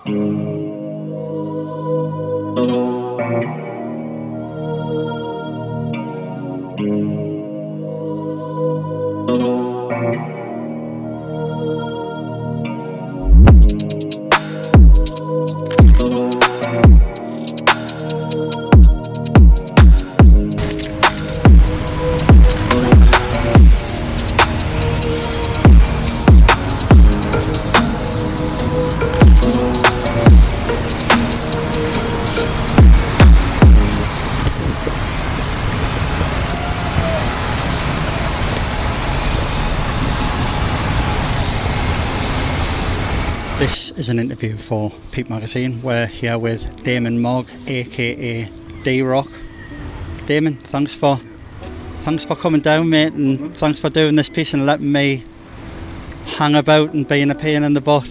This is an interview for Peep-magazine. We're here with Damon Mogg, aka D-Rok. Damon, thanks for coming down, mate, and thanks for doing this piece and letting me hang about and being a pain in the butt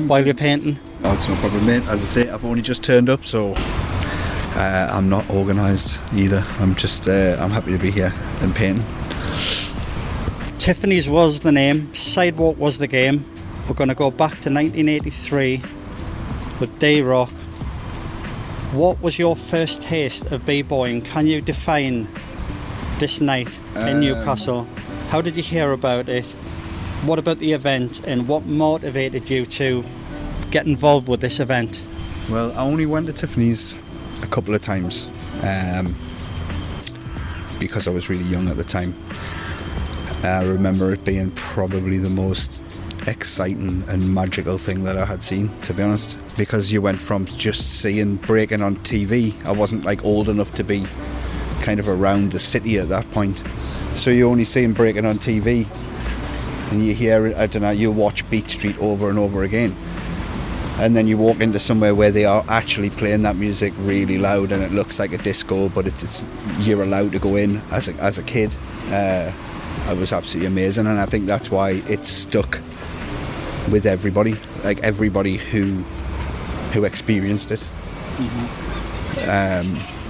while you're painting. Oh, it's no problem, mate. As I say, I've only just turned up, so I'm not organised either. I'm just I'm happy to be here and painting. Tiffany's was the name, Sidewalk was the game. We're going to go back to 1983 with D-Rok. What was your first taste of b-boying? Can you define this night in Newcastle? How did you hear about it? What about the event, and what motivated you to get involved with this event? Well, I only went to Tiffany's a couple of times because I was really young at the time. I remember it being probably the most exciting and magical thing that I had seen, to be honest, because you went from just seeing breaking on TV. I wasn't like old enough to be kind of around the city at that point, so you're only seeing breaking on TV, and you hear it, I don't know, you watch Beat Street over and over again, and then you walk into somewhere where they are actually playing that music really loud and it looks like a disco, but it's you're allowed to go in as a kid. It was absolutely amazing, and I think that's why it stuck with everybody, like everybody who experienced it.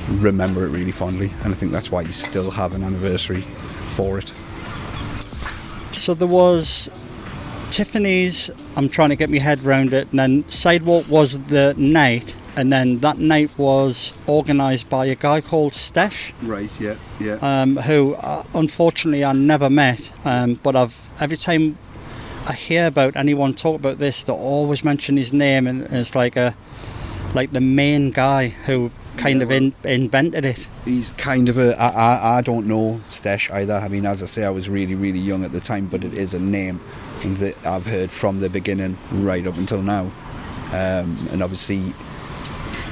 Remember it really fondly, and I think that's why you still have an anniversary for it. So there was Tiffany's, I'm trying to get my head around it, and then Sidewalk was the night, and then that night was organised by a guy called Stesh. Right, yeah. Who unfortunately I never met, but every time I hear about anyone talk about this, they always mention his name, and it's like the main guy who kind of invented it. He's kind of I don't know Stesh either. I mean, as I say, I was really, really young at the time, but it is a name that I've heard from the beginning right up until now. And obviously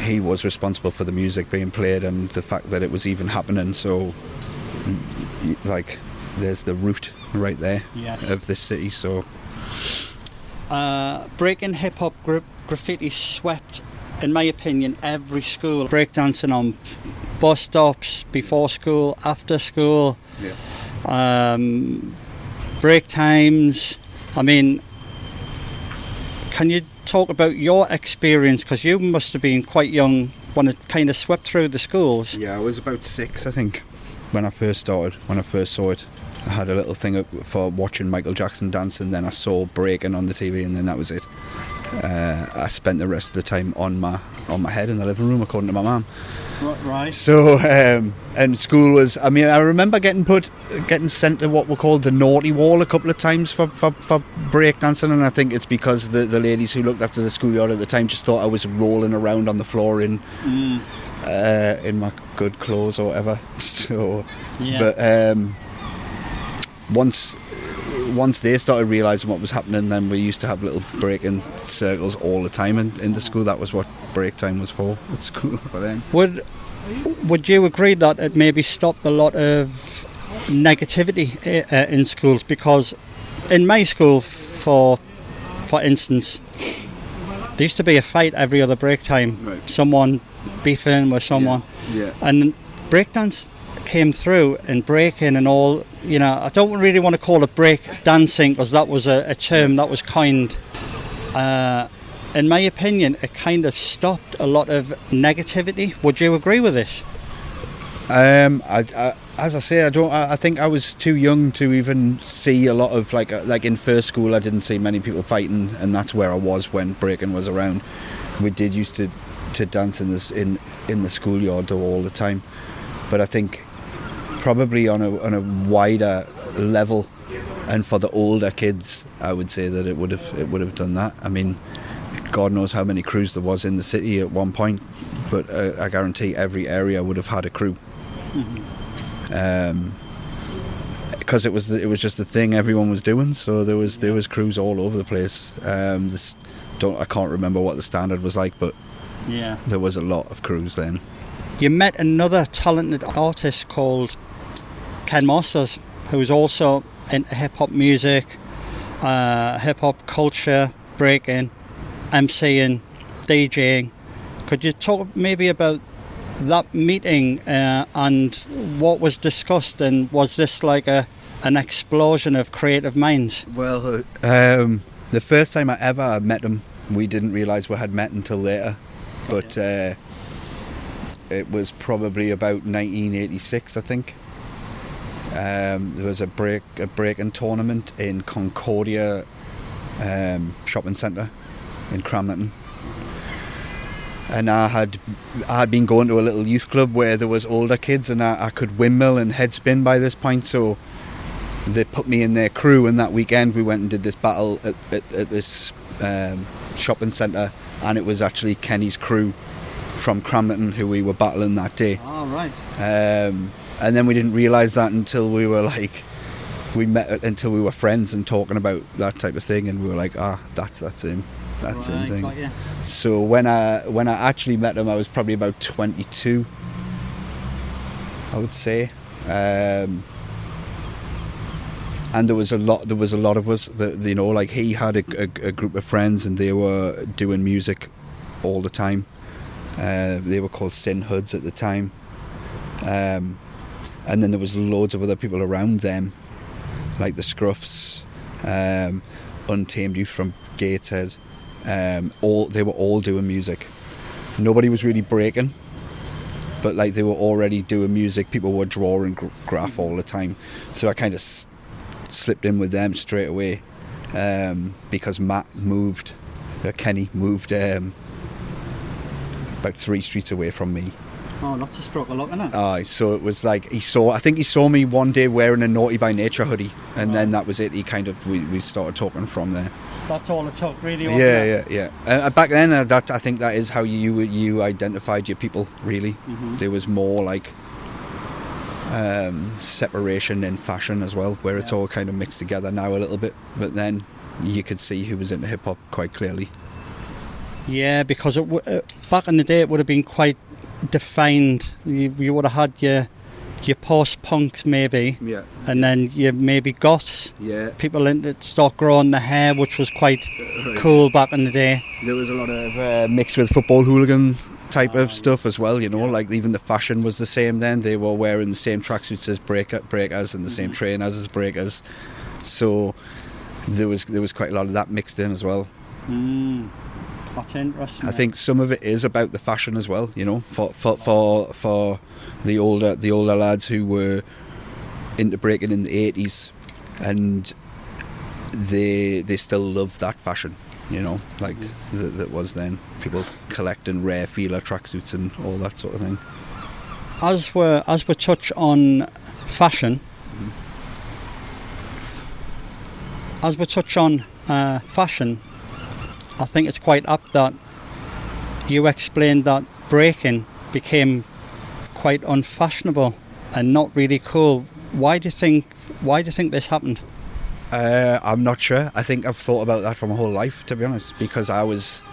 he was responsible for the music being played and the fact that it was even happening, so like there's the root right there. Yes. Of this city. So breaking hip-hop graffiti swept, in my opinion, every school. Breakdancing on bus stops, before school, after school, break times. I mean, can you talk about your experience, because you must have been quite young when it kind of swept through the schools? Yeah, I was about 6, I think, when I first saw it. I had a little thing for watching Michael Jackson dance, and then I saw breaking on the TV, and then that was it. I spent the rest of the time on my head in the living room, according to my mum. Right. So, and school was, I mean, I remember getting sent to what were called the naughty wall a couple of times for breakdancing, and I think it's because the ladies who looked after the schoolyard at the time just thought I was rolling around on the floor in my good clothes or whatever. So, yeah. But once they started realising what was happening, then we used to have little breaking circles all the time in the school. That was what break time was for at school for them. Would you agree that it maybe stopped a lot of negativity in schools? Because in my school, for instance, there used to be a fight every other break time. Right. Someone beefing with someone. Yeah. And breakdance came through, and breaking and all, you know, I don't really want to call it break dancing, because that was a term that was coined. In my opinion, it kind of stopped a lot of negativity. Would you agree with this? As I say, I think I was too young to even see a lot of like in first school. I didn't see many people fighting, and that's where I was when breaking was around. we did used to dance in the schoolyard though all the time. But I think probably on a wider level, and for the older kids, I would say that it would have done that. I mean, God knows how many crews there was in the city at one point, but I guarantee every area would have had a crew. Because it was just the thing everyone was doing, so there was crews all over the place. I can't remember what the standard was like, but yeah, there was a lot of crews then. You met another talented artist called Ken Masters, who's also into hip-hop music, hip-hop culture, breaking, MCing, DJing. Could you talk maybe about that meeting and what was discussed, and was this like an explosion of creative minds? Well, the first time I ever met him, we didn't realise we had met until later, but it was probably about 1986, I think. There was a Breakin tournament in Concordia shopping centre in Cramlington, and I had been going to a little youth club where there was older kids, and I could windmill and head spin by this point, so they put me in their crew, and that weekend we went and did this battle at this shopping centre, and it was actually Kenny's crew from Cramlington who we were battling that day. Oh, right. And then we didn't realise that until we met until we were friends and talking about that type of thing, and we were like, that's him. That's him thing. So when I actually met him, I was probably about 22, I would say. And there was a lot of us that, you know, like he had a group of friends, and they were doing music all the time. They were called Sin Hoods at the time. And then there was loads of other people around them, like the Scruffs, Untamed Youth from Gateshead. They were all doing music. Nobody was really breaking, but like they were already doing music. People were drawing graph all the time, so I kind of slipped in with them straight away, because Kenny moved about 3 streets away from me. Oh, that's a stroke of luck, isn't it? So it was like I think he saw me one day wearing a Naughty by Nature hoodie, and then that was it. We started talking from there. That's all it took, really. Yeah. Back then, I think that is how you identified your people. Really, There was more like separation in fashion as well, where it's all kind of mixed together now a little bit. But then you could see who was into hip hop quite clearly. Yeah, because back in the day, it would have been quite defined. You would have had your post-punks maybe, and then you maybe goths, people that start growing the hair, which was quite cool back in the day. There was a lot of mixed with football hooligan type of stuff as well, you know, like even the fashion was the same then. They were wearing the same tracksuits as breakers and the same trainers as breakers, so there was quite a lot of that mixed in as well. That's interesting. I think some of it is about the fashion as well, you know, for the older lads who were into breaking in the 80s, and they still love that fashion, you know, like that was then. People collecting rare feeler tracksuits and all that sort of thing. As we touch on fashion, I think it's quite apt that you explained that breaking became quite unfashionable and not really cool. Why do you think this happened? I'm not sure. I think I've thought about that for my whole life, to be honest, because I was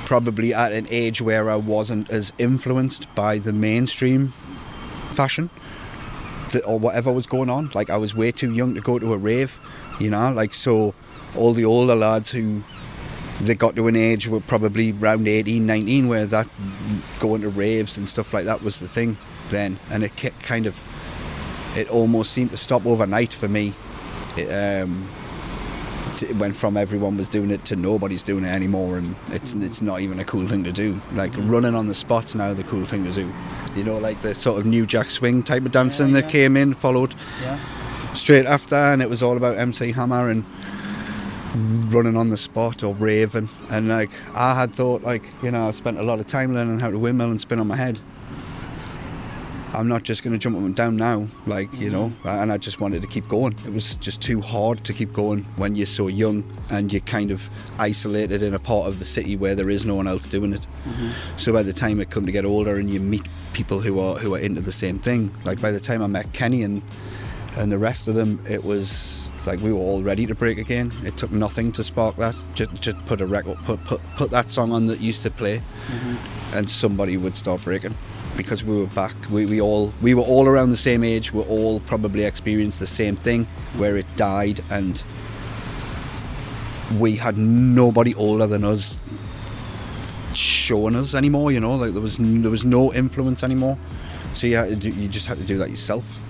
probably at an age where I wasn't as influenced by the mainstream fashion or whatever was going on. Like, I was way too young to go to a rave, you know, like, so all the older lads who they got to an age were probably around 18, 19, where that going to raves and stuff like that was the thing then, and it almost seemed to stop overnight for me. It went from everyone was doing it to nobody's doing it anymore, and it's not even a cool thing to do. Like, running on the spots now, the cool thing to do, you know, like the sort of New Jack Swing type of dancing that came in, followed straight after, and it was all about MC Hammer, and running on the spot or raving, and like I had thought, like, you know, I spent a lot of time learning how to windmill and spin on my head. I'm not just going to jump up and down now, like, you know, and I just wanted to keep going. It was just too hard to keep going when you're so young and you're kind of isolated in a part of the city where there is no one else doing it. So by the time it come to get older and you meet people who are into the same thing, like by the time I met Kenny and the rest of them, it was like we were all ready to break again. It took nothing to spark that. Just put a record, put that song on that used to play, and somebody would start breaking. Because we were back, we were all around the same age. We all probably experienced the same thing, where it died, and we had nobody older than us showing us anymore. You know, like there was no influence anymore. So you just had to do that yourself.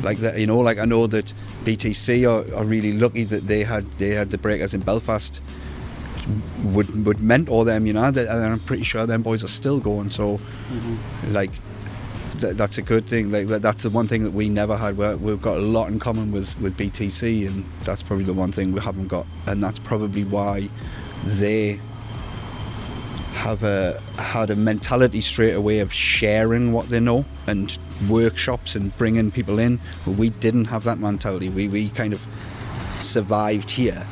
Like that, you know. Like I know that BTC are really lucky that they had the breakers in Belfast. Would mentor them, you know, and I'm pretty sure them boys are still going. So, like, that's a good thing. Like, that's the one thing that we never had. We've got a lot in common with BTC, and that's probably the one thing we haven't got. And that's probably why they have had a mentality straight away of sharing what they know and workshops and bringing people in. But we didn't have that mentality. We kind of survived here.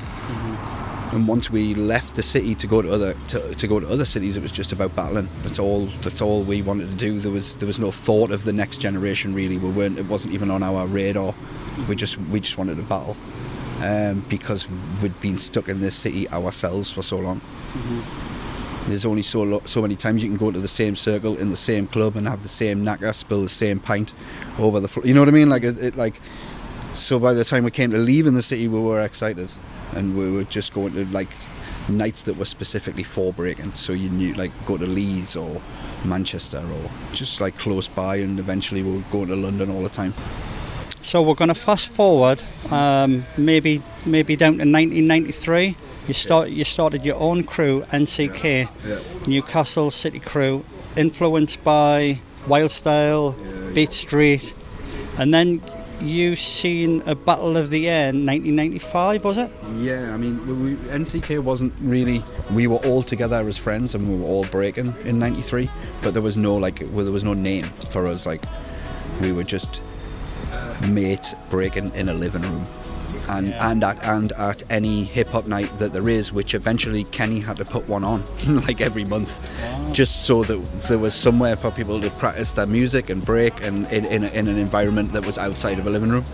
And once we left the city to go to other cities, it was just about battling. That's all we wanted to do. There was no thought of the next generation really. It wasn't even on our radar. We just wanted to battle, because we'd been stuck in this city ourselves for so long. There's only so many times you can go to the same circle in the same club and have the same knacker, spill the same pint over the floor. You know what I mean? Like so by the time we came to leaving the city, we were excited. And we were just going to like nights that were specifically for breaking. So you knew, like, go to Leeds or Manchester or just like close by, and eventually we were going to London all the time. So we're going to fast forward, maybe down to 1993. You started your own crew, NCK, Newcastle City Crew, influenced by Wildstyle, Beat Street, and then you seen a Battle of the Air in 1995, was it? Yeah, I mean, NCK wasn't really. We were all together as friends, and we were all breaking in '93. But there was no there was no name for us. Like, we were just mates breaking in a living room, and at any hip hop night that there is, which eventually Kenny had to put one on, like every month, just so that there was somewhere for people to practice their music and break, and in an environment that was outside of a living room.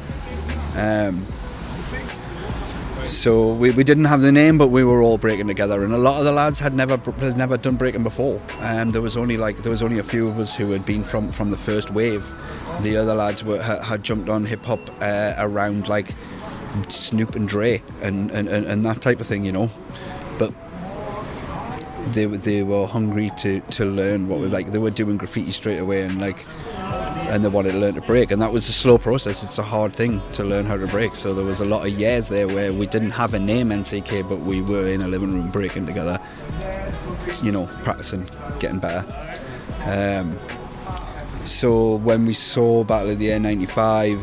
So we didn't have the name, but we were all breaking together, and a lot of the lads had never done breaking before. There was only a few of us who had been from the first wave. The other lads had jumped on hip hop around like Snoop and Dre and that type of thing, you know. But they were hungry to learn what was like. They were doing graffiti straight away, and they wanted to learn to break, and that was a slow process. It's a hard thing to learn how to break. So there was a lot of years there where we didn't have a name NCK, but we were in a living room breaking together, you know, practicing, getting better. So when we saw Battle of the Air 95,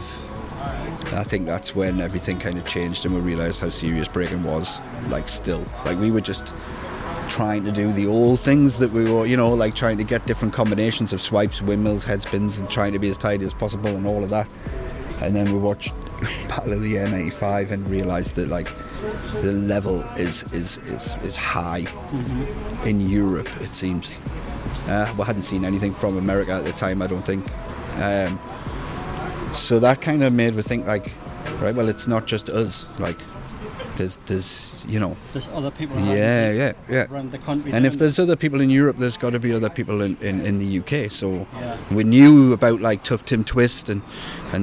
I think that's when everything kind of changed, and we realised how serious breaking was. Like, still, like, we were just trying to do the old things that we were, you know, like trying to get different combinations of swipes, windmills, head spins, and trying to be as tidy as possible and all of that. And then we watched Battle of the Air 95 and realised that, like, the level is high in Europe, it seems. We hadn't seen anything from America at the time, I don't think. So that kind of made me think, like, right, well, it's not just us. Like, there's you know, there's other people around the country. And if there's other people in Europe, there's got to be other people in the UK. So we knew about, like, Tough Tim Twist and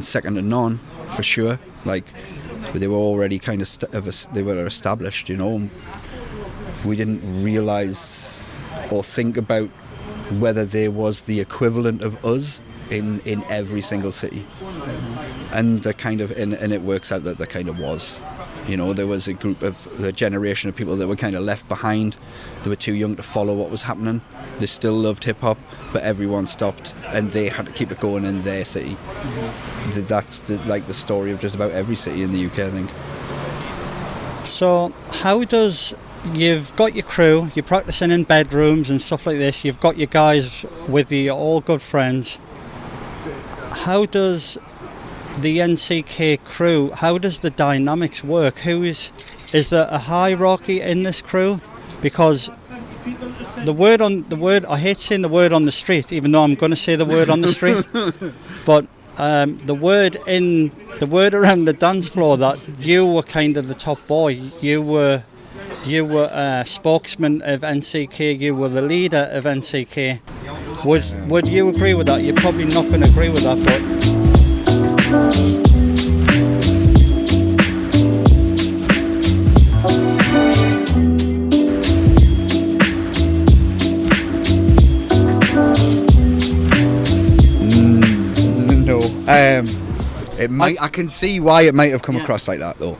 Second to None for sure. Like, they were already kind of they were established, you know. We didn't realise or think about whether there was the equivalent of us in every single city, and the kind of and it works out that there kind of was. You know, there was the generation of people that were kind of left behind. They were too young to follow what was happening. They still loved hip hop, but everyone stopped, and they had to keep it going in their city. That's the story of just about every city in the UK, I think. So how does, you've got your crew, you're practicing in bedrooms and stuff like this, you've got your guys with you, you're all good friends. How does the NCK crew, how does the dynamics work? Is there a hierarchy in this crew? Because the word, I hate saying the word on the street, even though I'm going to say the word on the street, but the word around the dance floor, that you were kind of the top boy, you were a spokesman of NCK, you were the leader of NCK. Would you agree with that? You're probably not going to agree with that, but it might. I can see why it might have come across like that, though.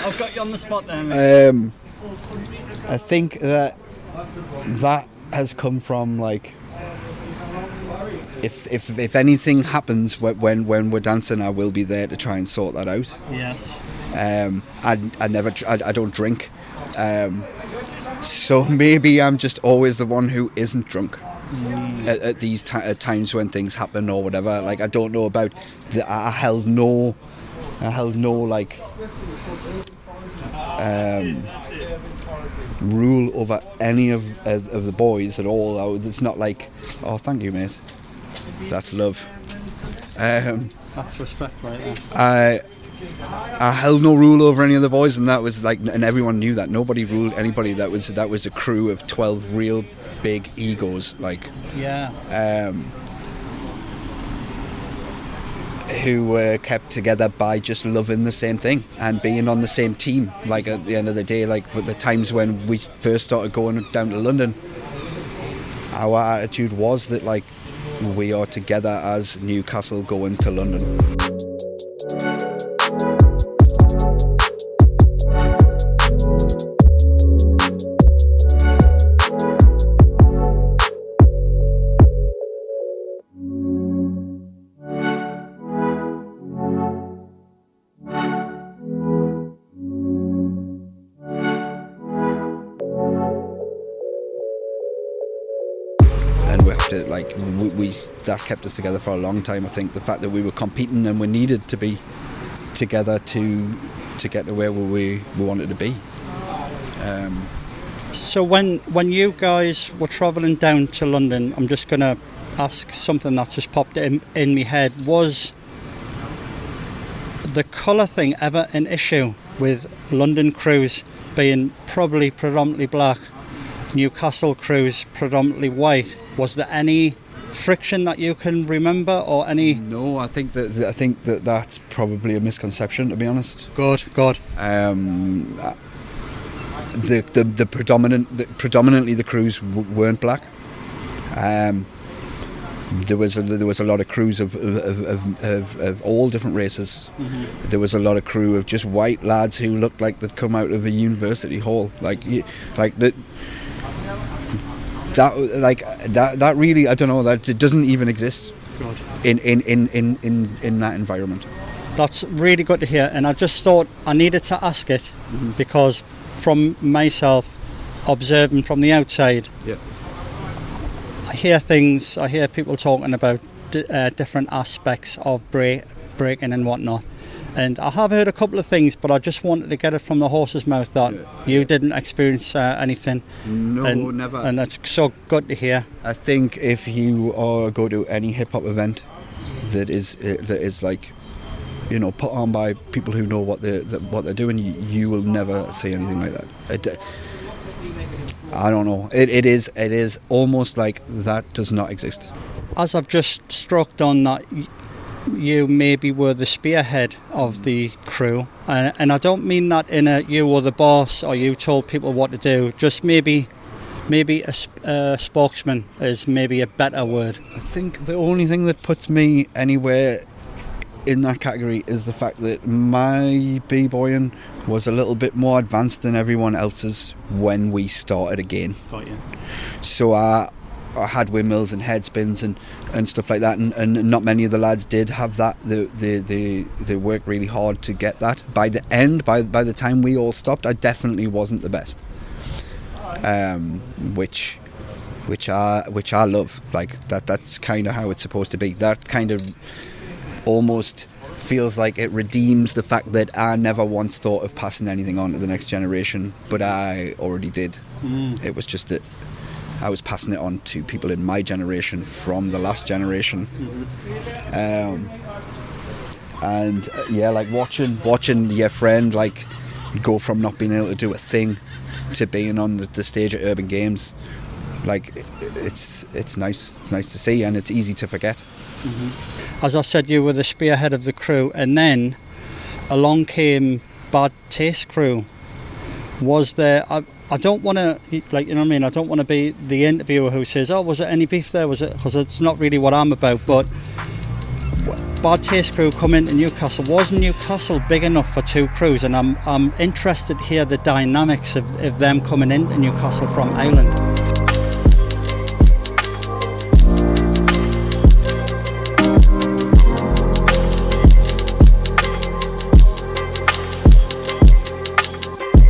I've got you on the spot there, mate. I think that has come from, like, if anything happens when we're dancing, I will be there to try and sort that out. Yes. I don't drink, so maybe I'm just always the one who isn't drunk at these times when things happen or whatever. Like, I don't know about I held no like rule over any of the boys at all. It's not like, oh, thank you, mate, that's love. That's respect right there. I held no rule over any of the boys, and that was like, and everyone knew that. Nobody ruled anybody. That was a crew of 12 real big egos, like, yeah, who were kept together by just loving the same thing and being on the same team. Like, at the end of the day, like, with the times when we first started going down to London, our attitude was that, like, we are together as Newcastle going to London. That kept us together for a long time. I think the fact that we were competing and we needed to be together to get to where we wanted to be. So when you guys were travelling down to London, I'm just going to ask something that just popped in my head. Was the colour thing ever an issue with London crews being probably predominantly black, Newcastle crews predominantly white? Was there any friction that you can remember, or any? No, I think that that's probably a misconception, to be honest. Good. Predominantly the crews weren't black. There was a lot of crews of all different races. Mm-hmm. There was a lot of crew of just white lads who looked like they'd come out of a university hall, like that. That really, I don't know, that it doesn't even exist in that environment. That's really good to hear, and I just thought I needed to ask it, mm-hmm. because from myself observing from the outside, yeah, I hear people talking about different aspects of breaking and whatnot. And I have heard a couple of things, but I just wanted to get it from the horse's mouth that you didn't experience anything. No, never. And that's so good to hear. I think if you go to any hip hop event that is like, you know, put on by people who know what they're doing, you will never see anything like that. I don't know. It is almost like that does not exist. As I've just struck on that, you maybe were the spearhead of the crew, and I don't mean that in a you were the boss or you told people what to do, just maybe a spokesman is maybe a better word. I think the only thing that puts me anywhere in that category is the fact that my b-boying was a little bit more advanced than everyone else's when we started again. Got you. So had windmills and head spins and stuff like that, and not many of the lads did have that. They worked really hard to get that. By the end, by the time we all stopped, I definitely wasn't the best, which I love. Like that's kind of how it's supposed to be. That kind of almost feels like it redeems the fact that I never once thought of passing anything on to the next generation, but I already did. It was just that I was passing it on to people in my generation from the last generation. And yeah, like watching your friend like go from not being able to do a thing to being on the stage at Urban Games, like it's nice. It's nice to see, and it's easy to forget. As I said, you were the spearhead of the crew, and then along came Bad Taste crew. Was there? I don't want to, like, you know what I mean? I don't want to be the interviewer who says, "Oh, was there any beef there?" Was it? Because it's not really what I'm about. But Bad Taste crew come into Newcastle. Was Newcastle big enough for two crews? And I'm interested to hear the dynamics of them coming into Newcastle from Ireland.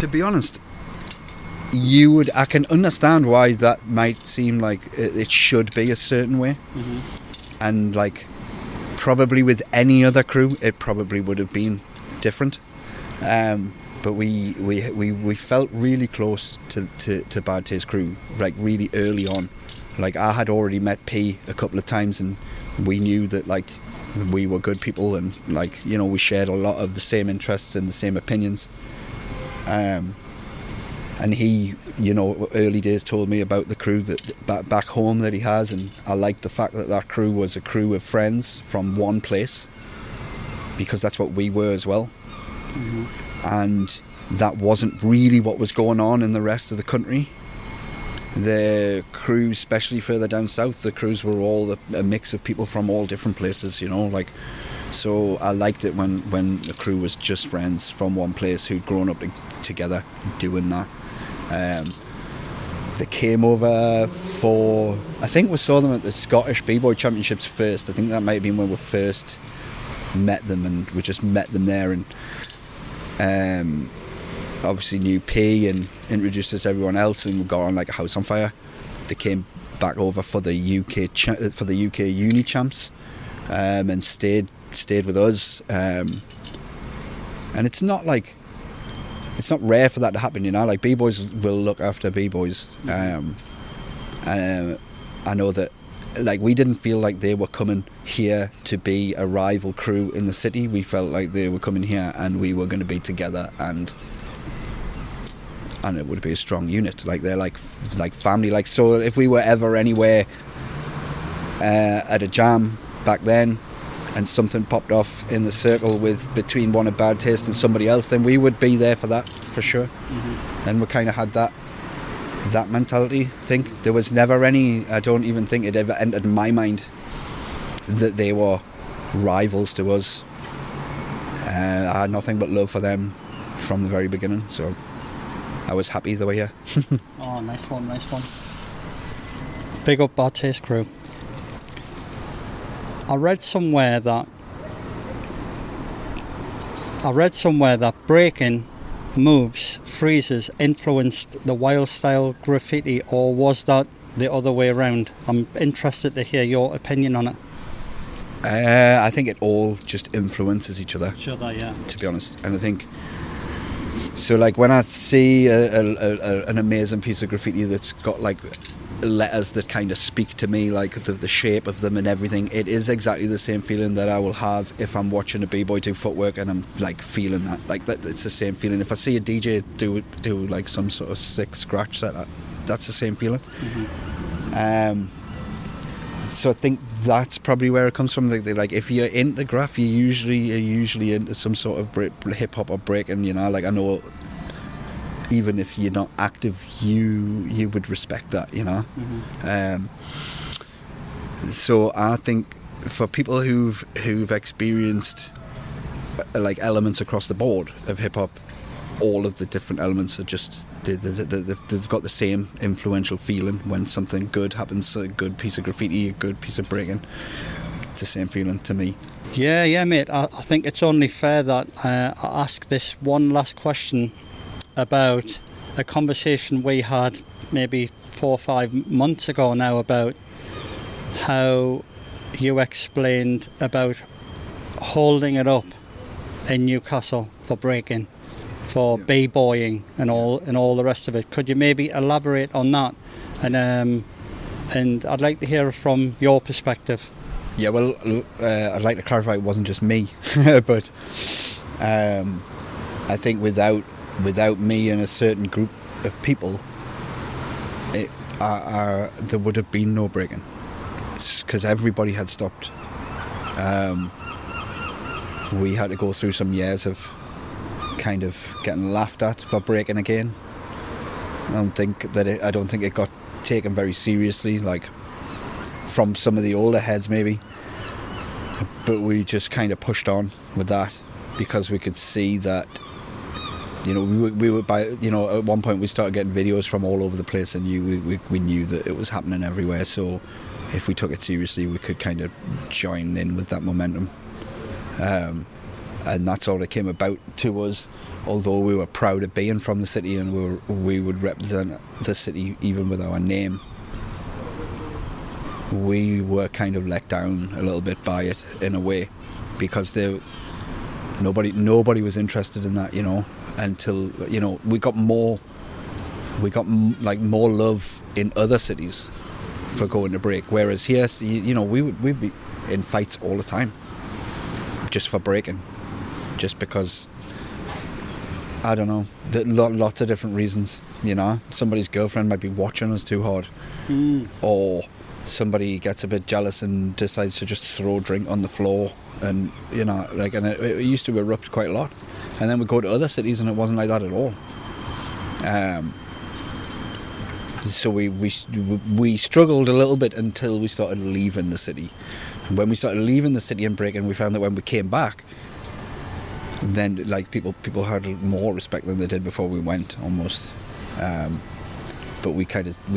To be honest, I can understand why that might seem like it should be a certain way, and like probably with any other crew it probably would have been different, but we felt really close to Bad Taste crew, like really early on. Like I had already met P a couple of times, and we knew that like we were good people, and like, you know, we shared a lot of the same interests and the same opinions. And he, you know, early days told me about the crew that back home that he has, and I liked the fact that crew was a crew of friends from one place, because that's what we were as well. And that wasn't really what was going on in the rest of the country. The crews, especially further down south, the crews were all a mix of people from all different places, you know, like. So I liked it when the crew was just friends from one place who'd grown up together doing that. They came over for, I think we saw them at the Scottish B-Boy Championships first. I think that might have been when we first met them, and we just met them there, and obviously knew P and introduced us to everyone else, and we got on like a house on fire. They came back over for the UK Uni Champs, and stayed with us, and it's not rare for that to happen, you know. Like B-boys will look after B-boys. I know that, like, we didn't feel like they were coming here to be a rival crew in the city. We felt like they were coming here and we were going to be together, and it would be a strong unit. Like they're like family. Like, so if we were ever anywhere at a jam back then, and something popped off in the circle between one of Bad Taste and somebody else, then we would be there for that, for sure. And we kind of had that mentality. I think there was never any, I don't even think it ever entered my mind that they were rivals to us. I had nothing but love for them from the very beginning, so I was happy they were here. Oh, nice one. Big up Bad Taste crew. I read somewhere that Breakin moves, freezes influenced the wild style graffiti, or was that the other way around? I'm interested to hear your opinion on it. I think it all just influences each other. Sure, yeah. To be honest, and I think so. Like when I see an amazing piece of graffiti that's got like letters that kind of speak to me, like the shape of them and everything, it is exactly the same feeling that I will have if I'm watching a b-boy do footwork and I'm like feeling that, like that. It's the same feeling if I see a DJ do like some sort of sick scratch set. That's the same feeling. So I think that's probably where it comes from. Like if you're into graph, you're usually into some sort of hip hop or breaking, you know. Like I know, even if you're not active, you would respect that, you know. So I think for people who've experienced like elements across the board of hip hop, all of the different elements are just they've got the same influential feeling. When something good happens, a good piece of graffiti, a good piece of breaking, it's the same feeling to me. Yeah, mate. I think it's only fair that I ask this one last question about a conversation we had maybe 4 or 5 months ago now about how you explained about holding it up in Newcastle for breaking, for b-boying and all the rest of it. Could you maybe elaborate on that? And I'd like to hear from your perspective. Yeah, well, I'd like to clarify it wasn't just me, but I think without me and a certain group of people, there would have been no breaking, because everybody had stopped. We had to go through some years of kind of getting laughed at for breaking again. I don't think it got taken very seriously, like from some of the older heads maybe, but we just kind of pushed on with that because we could see that, you know, we were by, you know, at one point we started getting videos from all over the place, and we knew that it was happening everywhere. So if we took it seriously, we could kind of join in with that momentum. And that's all it came about to us. Although we were proud of being from the city, and we would represent the city even with our name, we were kind of let down a little bit by it in a way, because nobody was interested in that, you know, until, you know, we got more love in other cities for going to break, whereas here, you know, we'd be in fights all the time just for breaking, just because, I don't know, lots of different reasons, you know. Somebody's girlfriend might be watching us too hard, or somebody gets a bit jealous and decides to just throw a drink on the floor, and, you know, like, and it used to erupt quite a lot. And then we go to other cities and it wasn't like that at all. So we struggled a little bit until we started leaving the city. And when we started leaving the city and breaking, we found that when we came back, then like people had more respect than they did before we went, almost. But we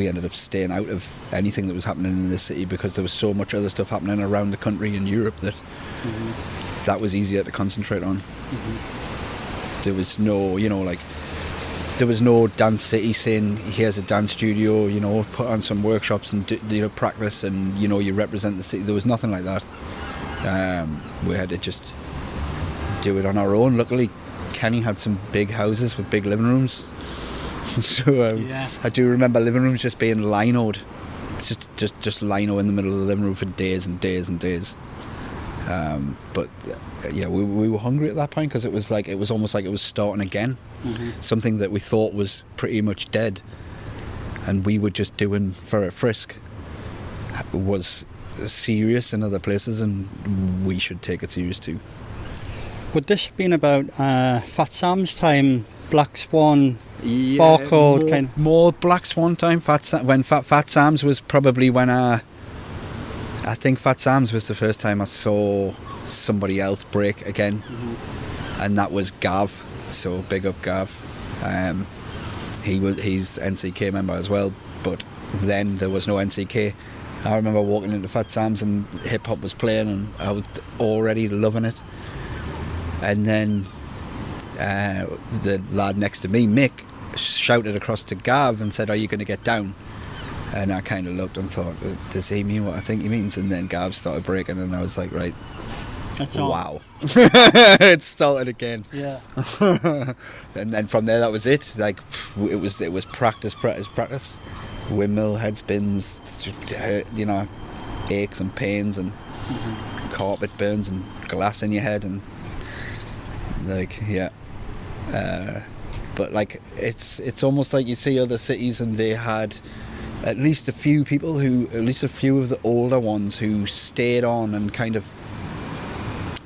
ended up staying out of anything that was happening in the city, because there was so much other stuff happening around the country in Europe that that was easier to concentrate on. There was no, you know, like, there was no dance city saying, here's a dance studio, you know, put on some workshops and practice, and, you know, you represent the city. There was nothing like that. We had to just do it on our own. Luckily, Kenny had some big houses with big living rooms. So I do remember living rooms just being linoed. Just lino in the middle of the living room for days and days and days. But yeah, we were hungry at that point, because it was almost like it was starting again. Something that we thought was pretty much dead, and we were just doing for a frisk, was serious in other places, and we should take it serious too. Would this have been about Fat Sam's time, Black Swan, Barcode, kind of? More Black Swan time. Fat Sam's was probably when I think Fat Sam's was the first time I saw somebody else break again, and that was Gav. So big up Gav. He's NCK member as well, but then there was no NCK. I remember walking into Fat Sam's and hip hop was playing, and I was already loving it. And then the lad next to me, Mick, shouted across to Gav and said, "Are you going to get down?" And I kind of looked and thought, does he mean what I think he means? And then Gav started breaking, and I was like, right, that's wow. It started again. Yeah. And then from there, that was it. Like, it was practice. Windmill, head spins, you know, aches and pains, and carpet burns, and glass in your head, and like, yeah. But like, it's almost like you see other cities, and they had at least a few people at least a few of the older ones who stayed on and kind of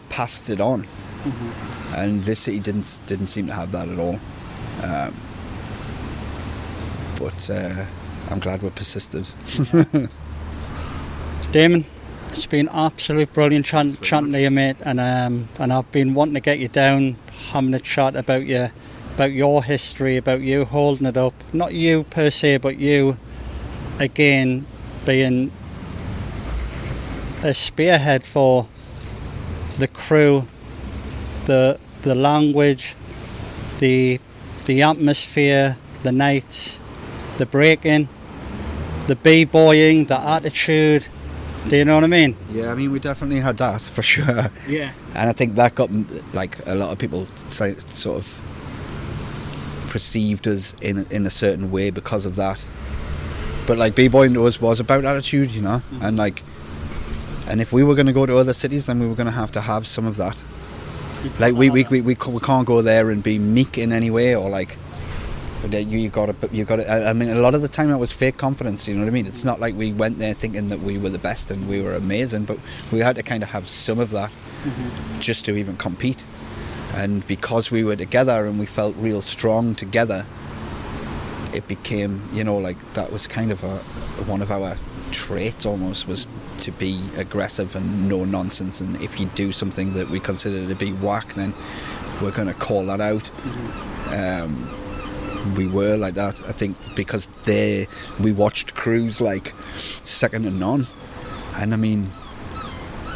passed it on. And this city didn't seem to have that at all. But I'm glad we persisted. Damon, it's been absolute brilliant chatting to you, mate, and I've been wanting to get you down, having a chat about your about your history, about you holding it up. Not you per se, but you again being a spearhead for the crew, the language, the atmosphere, the nights, the breaking, the b-boying, the attitude. Do you know what I mean? Yeah, I mean, we definitely had that for sure. Yeah. And I think that got, like, a lot of people sort of perceived us in a certain way because of that. But like b-boying was about attitude, you know, and like, and if we were going to go to other cities, then we were going to have some of that. Like we can't go there and be meek in any way, or like you got to. I mean, a lot of the time that was fake confidence. You know what I mean? It's not like we went there thinking that we were the best and we were amazing, but we had to kind of have some of that just to even compete. And because we were together and we felt real strong together, it became, you know, like that was kind of one of our traits almost, was to be aggressive and no nonsense, and if you do something that we consider to be whack, then we're going to call that out. We were like that, I think, because we watched crews like second to none, and I mean,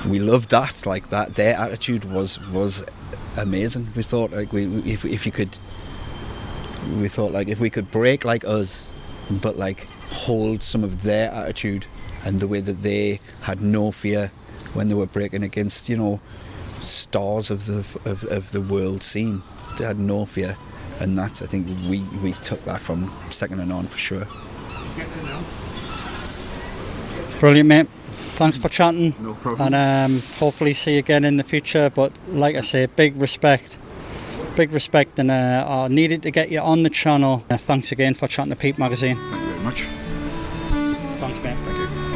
we loved that, like that their attitude was amazing. We thought like if we could break like us, but like hold some of their attitude and the way that they had no fear when they were breaking against, you know, stars of the world scene. They had no fear, and that's, I think we took that from second to none for sure. Brilliant, mate. Thanks for chatting. No problem. And hopefully see you again in the future. But like I say, big respect, and I needed to get you on the channel. Thanks again for chatting to Peep magazine. Thank you very much. Thanks, mate. Thank you.